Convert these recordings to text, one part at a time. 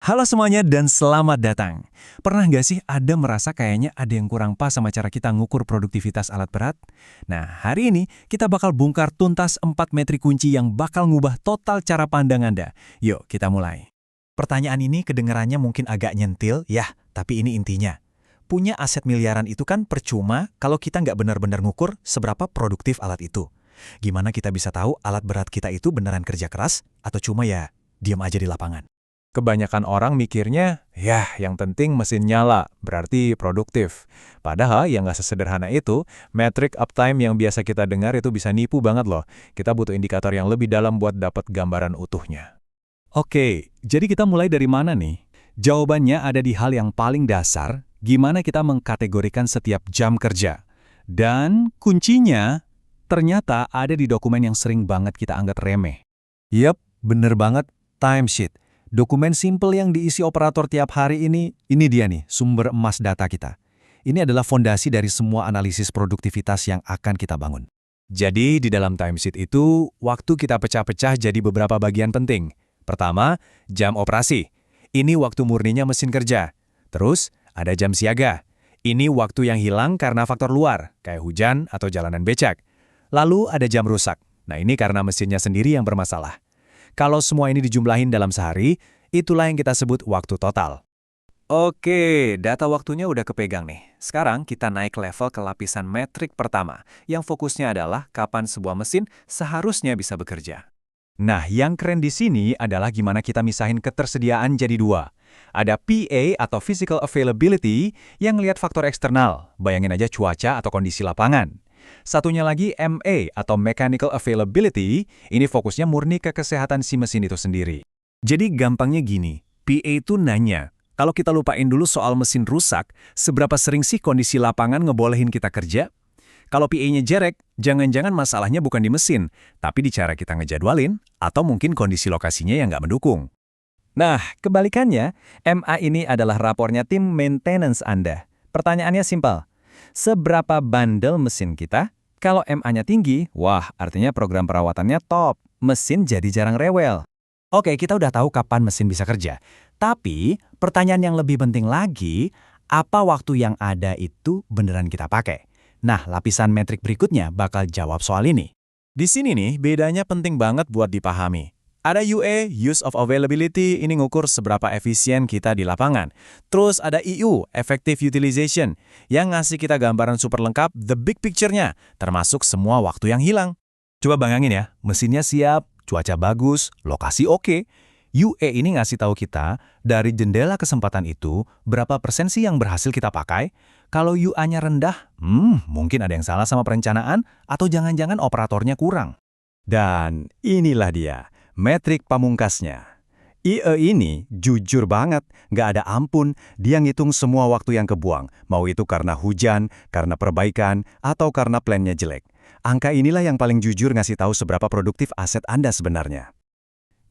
Halo semuanya dan selamat datang. Pernah nggak sih ada merasa kayaknya ada yang kurang pas sama cara kita ngukur produktivitas alat berat? Nah, hari ini kita bakal bongkar tuntas 4 metrik kunci yang bakal ngubah total cara pandang Anda. Yuk, kita mulai. Pertanyaan ini kedengarannya mungkin agak nyentil, ya, tapi ini intinya. Punya aset miliaran itu kan percuma kalau kita nggak benar-benar ngukur seberapa produktif alat itu. Gimana kita bisa tahu alat berat kita itu beneran kerja keras atau cuma ya diam aja di lapangan? Kebanyakan orang mikirnya, ya yang penting mesin nyala, berarti produktif. Padahal yang nggak sesederhana itu, metrik uptime yang biasa kita dengar itu bisa nipu banget loh. Kita butuh indikator yang lebih dalam buat dapat gambaran utuhnya. Oke, jadi kita mulai dari mana nih? Jawabannya ada di hal yang paling dasar, gimana kita mengkategorikan setiap jam kerja. Dan kuncinya ternyata ada di dokumen yang sering banget kita anggap remeh. Yap, bener banget, timesheet. Dokumen simple yang diisi operator tiap hari ini dia nih, sumber emas data kita. Ini adalah fondasi dari semua analisis produktivitas yang akan kita bangun. Jadi di dalam timesheet itu, waktu kita pecah-pecah jadi beberapa bagian penting. Pertama, jam operasi. Ini waktu murninya mesin kerja. Terus, ada jam siaga. Ini waktu yang hilang karena faktor luar, kayak hujan atau jalanan becek. Lalu ada jam rusak. Nah ini karena mesinnya sendiri yang bermasalah. Kalau semua ini dijumlahin dalam sehari, itulah yang kita sebut waktu total. Oke, data waktunya udah kepegang nih. Sekarang kita naik level ke lapisan metrik pertama, yang fokusnya adalah kapan sebuah mesin seharusnya bisa bekerja. Nah, yang keren di sini adalah gimana kita misahin ketersediaan jadi dua. Ada PA atau Physical Availability yang lihat faktor eksternal, bayangin aja cuaca atau kondisi lapangan. Satunya lagi MA atau Mechanical Availability, ini fokusnya murni ke kesehatan si mesin itu sendiri. Jadi gampangnya gini, PA itu nanya, kalau kita lupain dulu soal mesin rusak, seberapa sering sih kondisi lapangan ngebolehin kita kerja? Kalau PA-nya jerek, jangan-jangan masalahnya bukan di mesin, tapi di cara kita ngejadwalin, atau mungkin kondisi lokasinya yang nggak mendukung. Nah, kebalikannya, MA ini adalah rapornya tim maintenance Anda. Pertanyaannya simpel. Seberapa bandel mesin kita? Kalau MA-nya tinggi, wah artinya program perawatannya top. Mesin jadi jarang rewel. Oke, kita udah tahu kapan mesin bisa kerja. Tapi, pertanyaan yang lebih penting lagi, apa waktu yang ada itu beneran kita pakai? Nah, lapisan metrik berikutnya bakal jawab soal ini. Di sini nih, bedanya penting banget buat dipahami. Ada UA, Use of Availability, ini ngukur seberapa efisien kita di lapangan. Terus ada EU, Effective Utilization, yang ngasih kita gambaran super lengkap, the big picture-nya, termasuk semua waktu yang hilang. Coba bayangin ya, mesinnya siap, cuaca bagus, lokasi oke. UA ini ngasih tahu kita, dari jendela kesempatan itu, berapa persen sih yang berhasil kita pakai? Kalau UA-nya rendah, mungkin ada yang salah sama perencanaan, atau jangan-jangan operatornya kurang. Dan inilah dia, metrik pamungkasnya. IE ini jujur banget, nggak ada ampun, dia ngitung semua waktu yang kebuang, mau itu karena hujan, karena perbaikan, atau karena plannya jelek. Angka inilah yang paling jujur ngasih tahu seberapa produktif aset Anda sebenarnya.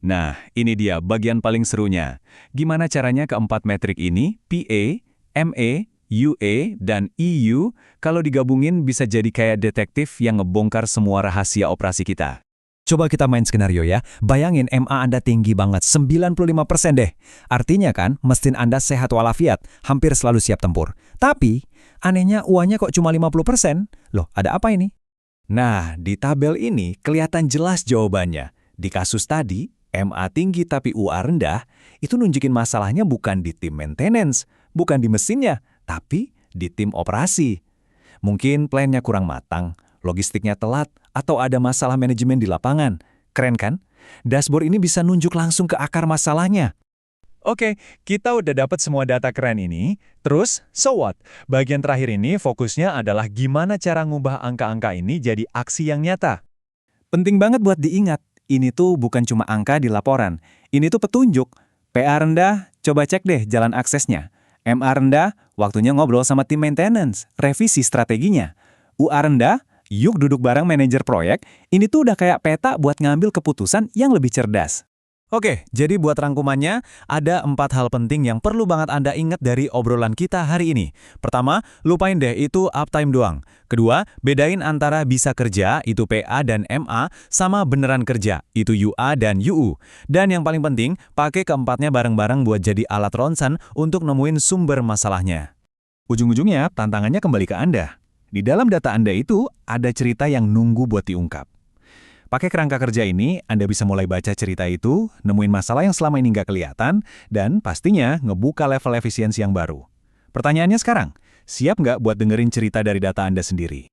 Nah, ini dia bagian paling serunya. Gimana caranya keempat metrik ini, PA, MA, UA, dan EU, kalau digabungin bisa jadi kayak detektif yang ngebongkar semua rahasia operasi kita. Coba kita main skenario ya. Bayangin MA Anda tinggi banget, 95% deh. Artinya kan, mesin Anda sehat walafiat, hampir selalu siap tempur. Tapi, anehnya UA-nya kok cuma 50%? Loh, ada apa ini? Nah, di tabel ini kelihatan jelas jawabannya. Di kasus tadi, MA tinggi tapi UA rendah, itu nunjukin masalahnya bukan di tim maintenance, bukan di mesinnya, tapi di tim operasi. Mungkin plannya kurang matang, logistiknya telat, atau ada masalah manajemen di lapangan. Keren kan? Dashboard ini bisa nunjuk langsung ke akar masalahnya. Oke, kita udah dapat semua data keren ini. Terus, so what? Bagian terakhir ini fokusnya adalah gimana cara ngubah angka-angka ini jadi aksi yang nyata. Penting banget buat diingat, ini tuh bukan cuma angka di laporan. Ini tuh petunjuk. PA rendah, coba cek deh jalan aksesnya. MA rendah, waktunya ngobrol sama tim maintenance, revisi strateginya. UA rendah, yuk duduk bareng manajer proyek, ini tuh udah kayak peta buat ngambil keputusan yang lebih cerdas. Oke, jadi buat rangkumannya, ada 4 hal penting yang perlu banget Anda ingat dari obrolan kita hari ini. Pertama, lupain deh itu uptime doang. Kedua, bedain antara bisa kerja, itu PA dan MA, sama beneran kerja, itu UA dan UU. Dan yang paling penting, pakai keempatnya bareng-bareng buat jadi alat ronsen untuk nemuin sumber masalahnya. Ujung-ujungnya, tantangannya kembali ke Anda. Di dalam data Anda itu, ada cerita yang nunggu buat diungkap. Pakai kerangka kerja ini, Anda bisa mulai baca cerita itu, nemuin masalah yang selama ini nggak kelihatan, dan pastinya ngebuka level efisiensi yang baru. Pertanyaannya sekarang, siap nggak buat dengerin cerita dari data Anda sendiri?